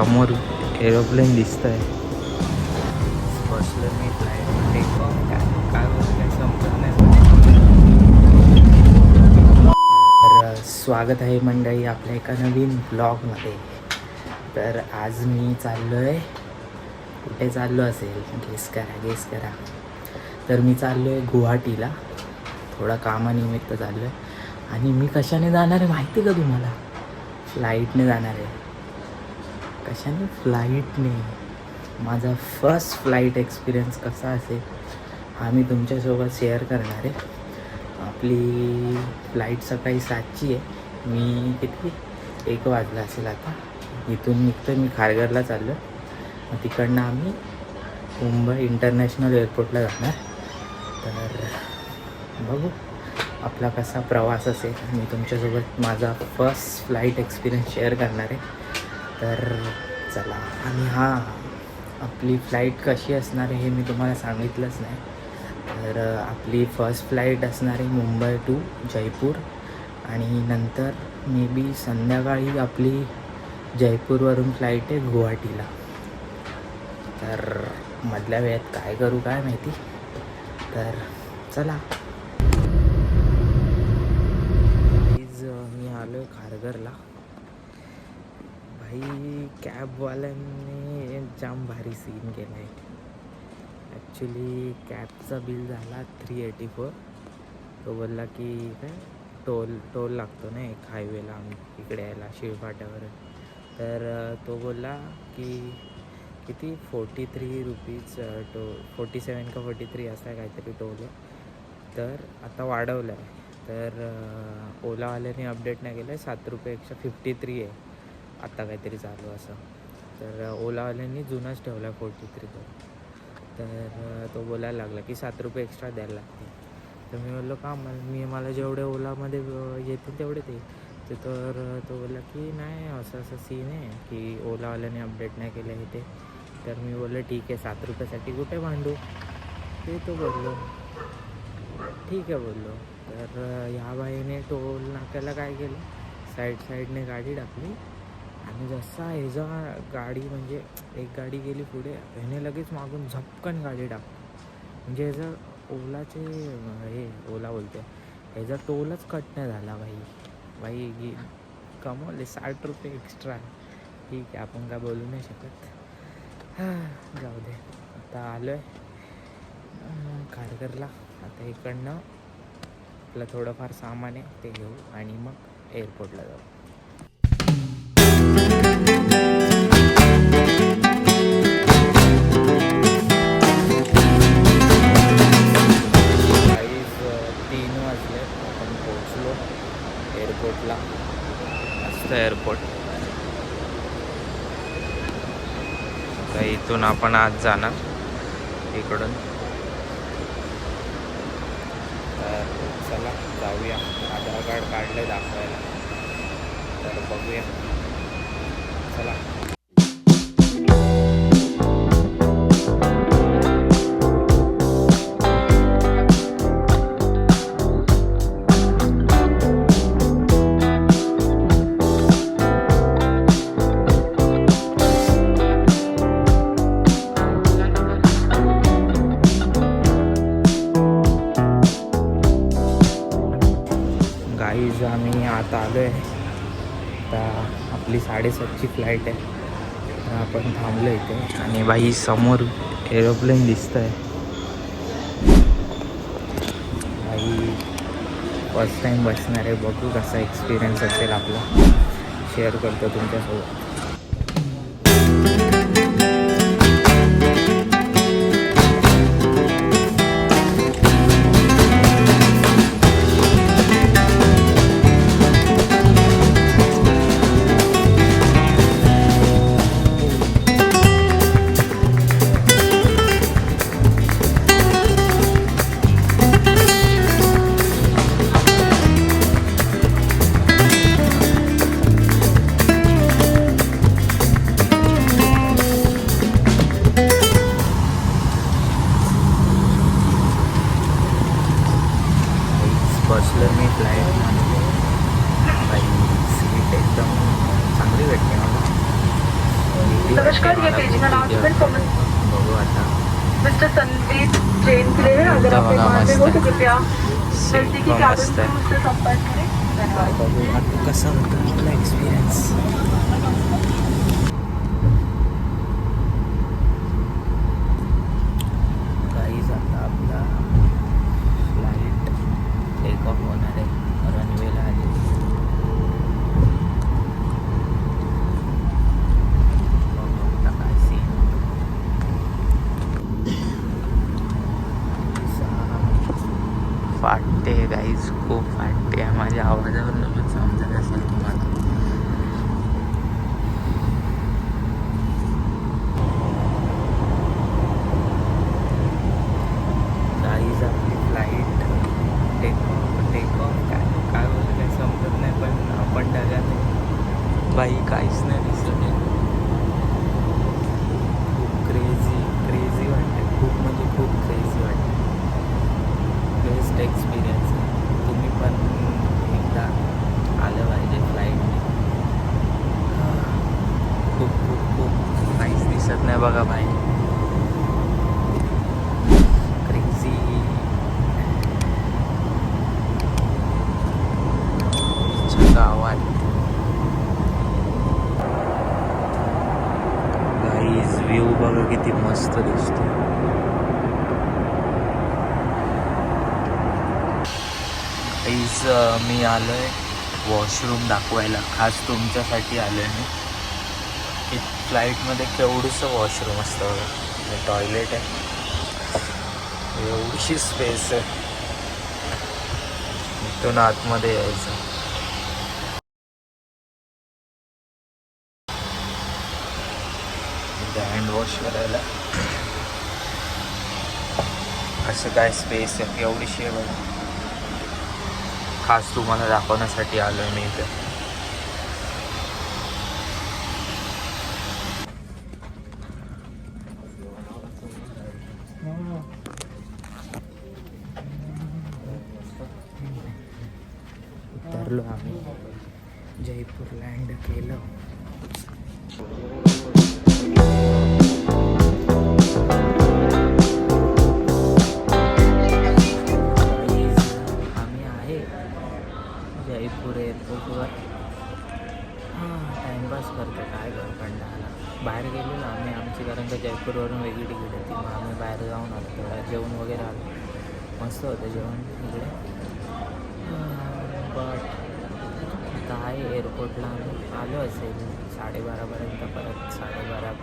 समोर एरोप्लेन दिसतंय. बसलं मी फ्लाईटमध्ये. काय संपत नाही. तर स्वागत आहे मंडळी आपल्या एका नवीन ब्लॉगमध्ये. तर आज मी चाललो आहे, कुठे चाललो असेल गेस करा. तर मी चाललो आहे गुवाहाटीला, थोडा कामानिमित्त चाललो आहे. आणि मी कशाने जाणार आहे माहिती का तुम्हाला? फ्लाईटने जाणार आहे. कशाने? फ्लाईटने. माझा फर्स्ट फ्लाईट एक्सपिरियन्स कसा असेल हा मी तुमच्यासोबत शेअर करणार आहे. आपली फ्लाईट सकाळी 7ची आहे. मी किती 1 वाजला असेल आता. इथून निघतो मी खारघरला चाललो. मग तिकडनं आम्ही मुंबई इंटरनॅशनल एअरपोर्टला जाणार. तर बघू आपला कसा प्रवास असेल. मी तुमच्यासोबत माझा फर्स्ट फ्लाईट एक्सपिरियन्स शेअर करणार आहे. तर चला. आणि हां, आपली फ्लाईट कशी असणार आहे हे मी तुम्हाला सांगितलंच नाही. तर आपली फर्स्ट फ्लाईट असणार आहे मुंबई टू जयपूर. आणि नंतर मे बी संध्याकाळी आपली जयपूरवरून फ्लाईट आहे गुवाहाटीला. तर मधल्या वेळात काय करू काय माहिती. तर चला. मी आलो आहे खारघरला. भाई कॅबवाल्याने जाम भारी सीन केला आहे. ॲक्च्युली कॅबचा बिल झाला 384. तो बोलला की काय टोल लागतो ना एक हायवेला आम्ही इकडे यायला शिळफाट्यावर. तर तो बोलला की किती 43 रुपीज 47 का 43 असा काहीतरी टोल आहे. तर आता वाढवलं आहे. तर ओलावाल्याने अपडेट नाही केलं आहे. 7 रुपये एक्स्ट्रा 53 आहे आत्ता काहीतरी चालू असं. तर ओलावाल्यांनी जुनाच ठेवला आहे 43 करून. तर तो बोलायला लागला की 7 रुपये एक्स्ट्रा द्यायला लागते. तर मी बोललो का मला जेवढे ओलामध्ये येतील तेवढे ते. तर तो बोलला की नाही असं सीन आहे की ओलावाल्याने अपडेट नाही केलं आहे ते. तर मी बोललो ठीक आहे 7 रुपयासाठी कुठे भांडू. ते तो बोललो ठीक आहे बोललो. तर ह्या बाईने टोल नाक्याला काय केलं, साईडने गाडी टाकली. आणि जसा ह्याचा गाडी म्हणजे एक गाडी गेली पुढे, ह्याने लगेच मागून झपकन गाडी टाकली. म्हणजे ह्याचं ओलाचे ओला बोलते ह्याचा टोलच कट नाही झाला. बाई कमवले 60 रुपये एक्स्ट्रा. ठीक आहे, आपण काय बोलू नाही शकत. जाऊ दे. आता आलो आहे खारघरला. आता इकडनं आपलं थोडंफार सामान आहे ते घेऊ आणि मग एअरपोर्टला जाऊ. आपण पोहोचलो एअरपोर्टला. मस्त एअरपोर्ट. तर इथून आपण आज जाणार इकडून. तर चला जाऊया. आधार कार्ड काढलं दाखवायला. तर बघूया. चला. गाईज आम्ही आता आलो आहे. आता आपली 7:30ची फ्लाईट आहे. तर आपण थांबलो इथे. आणि बाई समोर एरोप्लेन दिसतं आहे. बाई फर्स्ट टाईम बसणार आहे. बघू कसा एक्सपिरियन्स असेल आपला. शेअर करतो तुमच्यासोबत. बसलं मी फ्लाईटला. बाई सीट एकदम चांगली भेटते मला. भीती वाटते मला खूप भीती वाटते. बघू आता. मिस्टर संदीप जैन के लिए अगर आप विमान में हो तो कृपया नजदीकी कैबिन क्रू से संपर्क करें. धन्यवाद. बघू आता कसा होता आपला एक्सपिरियन्स. काहीच आता आपला फ्लाईट टेक ऑफ होणार आहे. रनवेला आली. फाटते गाईज, खूप फाटते. माझ्या आवाजावरून पण समजत असेल तुम्हाला. गाईज आपली फ्लाईट टेक ऑफ काय बोलतं काही समजत नाही, पण आपण ढगात आहे. बाई काहीच नाही दिसत आहे. खूप क्रेझी वाटते. खूप म्हणजे खूप क्रेझी वाटते. बेस्ट एक्सपिरियन्स आहे. तुम्ही पण एकदा आलं पाहिजे फ्लाईटने. खूप खूप खूप काहीच दिसत नाही बघा भाई. क्रेझी गावात. गाईज व्ह्यू बघा किती मस्त दिसतो. मी आलो आहे वॉशरूम दाखवायला. खास तुमच्यासाठी आलो आहे मी. फ्लाईटमध्ये केवढंसं वॉशरूम असतं बघा. टॉयलेट आहे, एवढीशी स्पेस आहे. इथून आतमध्ये यायचं. हँड वॉश करायला असं काय स्पेस आहे, एवढीशी आहे बघा. खास तुम्हाला दाखवण्यासाठी आलो आहे मी इथे. उतरलो आम्ही. जयपूर लँड केलं. जयपूर एअरपोर्टवर टाईमपास करतो. काय करू, कंटाळा. बाहेर गेलेलो आम्ही आमची, कारण का जयपूरवरून वेगळी तिकीट होती. मग आम्ही बाहेर जाऊन आलो. थोडा जेवण वगैरे आलो. मस्त होतं जेवण इकडे. बट काय एअरपोर्टला आम्ही आलो असेल 12:30पर्यंत. परत 12:30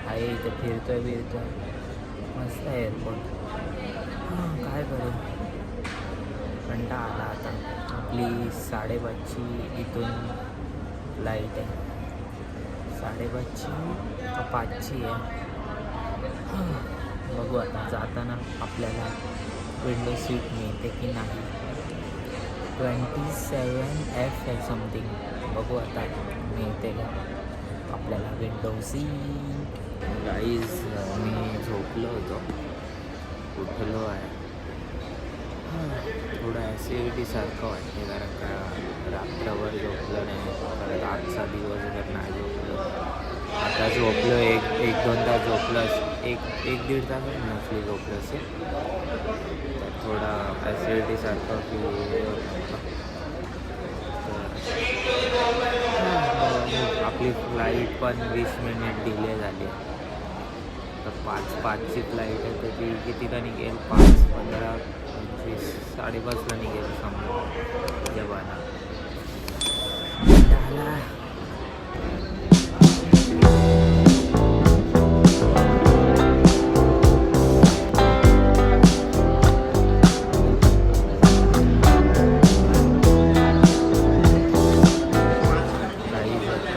आहे इथे फिरतोय. मस्त आहे एअरपोर्ट. काय करू, कंटाळा आला आता. आपली 5:30ची इथून फ्लाईट आहे. 5:30ची का 5ची आहे. बघू आता जाताना आपल्याला विंडो सीट मिळते की नाही. 27F आहे समथिंग. बघू आता मिळते का आपल्याला विंडो सीट. गाईज मी झोपलो होतो, उठलो आहे. थोडं ॲसिडिटीसारखं वाटते, कारण का रात्रभर झोपलं नाही. परत आजचा दिवसभर नाही झोपलो. आता झोपलो एक 2 तास झोपलं. एक 1-1.5 तास मोस्टली झोपलं असेल. तर थोडा ॲसिडिटीसारखं फील होतं. आपली फ्लाईट पण 20 मिनिट डिले झाली. तर 5ची फ्लाईट आहे, तर ती कितीला निघेल? 5, 15, 25, 5:30ला निघेल समजा. जेवायला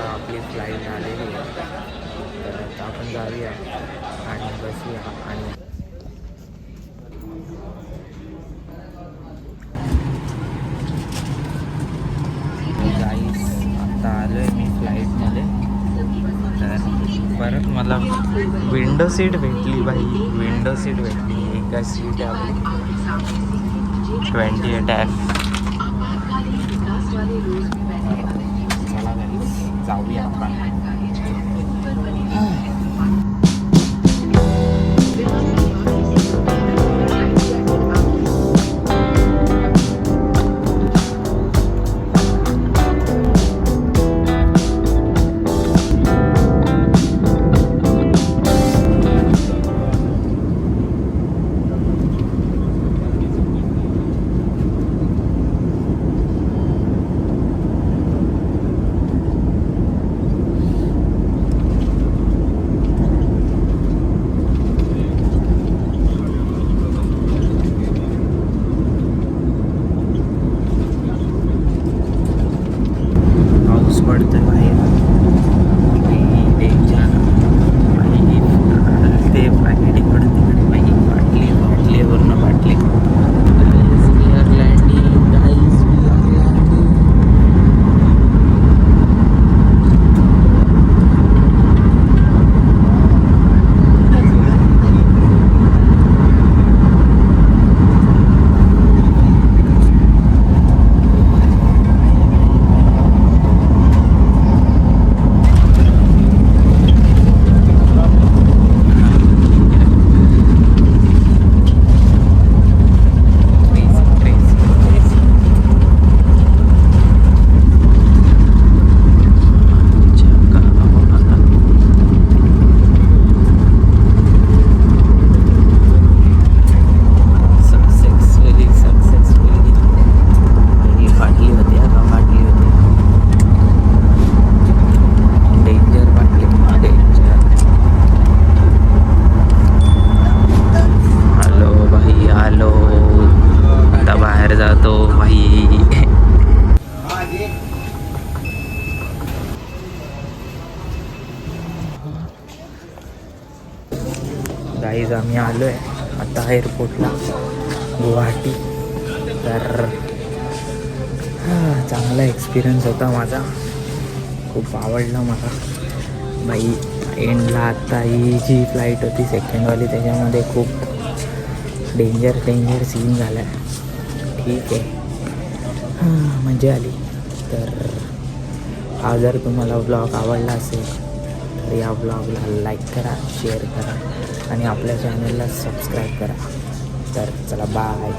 आपली फ्लाईट आलेली आहे. तर आता आपण जाऊया आणि बसूया. आणि गाईस आता आलो आहे मी फ्लाईटमध्ये. तर परत मला विंडो सीट भेटली बाई. विंडो सीट भेटली. एका सीट आहे आपली 28F. चला गाईस जाऊया आपण. गाईज आम्ही आलो आहे आता एअरपोर्टला गुवाहाटी. तर चांगला एक्सपिरियन्स होता माझा, खूप आवडला मला बाई. एंडला आत्ता ही जी फ्लाईट होती सेकंडवाली त्याच्यामध्ये खूप डेंजर सीन झाला आहे. ठीक आहे, मजा आली. तर हा जर तुम्हाला व्लॉग आवडला असेल तर या व्लॉगला लाईक करा, शेअर करा आणि आपल्या चॅनलला सबस्क्राईब करा. तर चला बाय.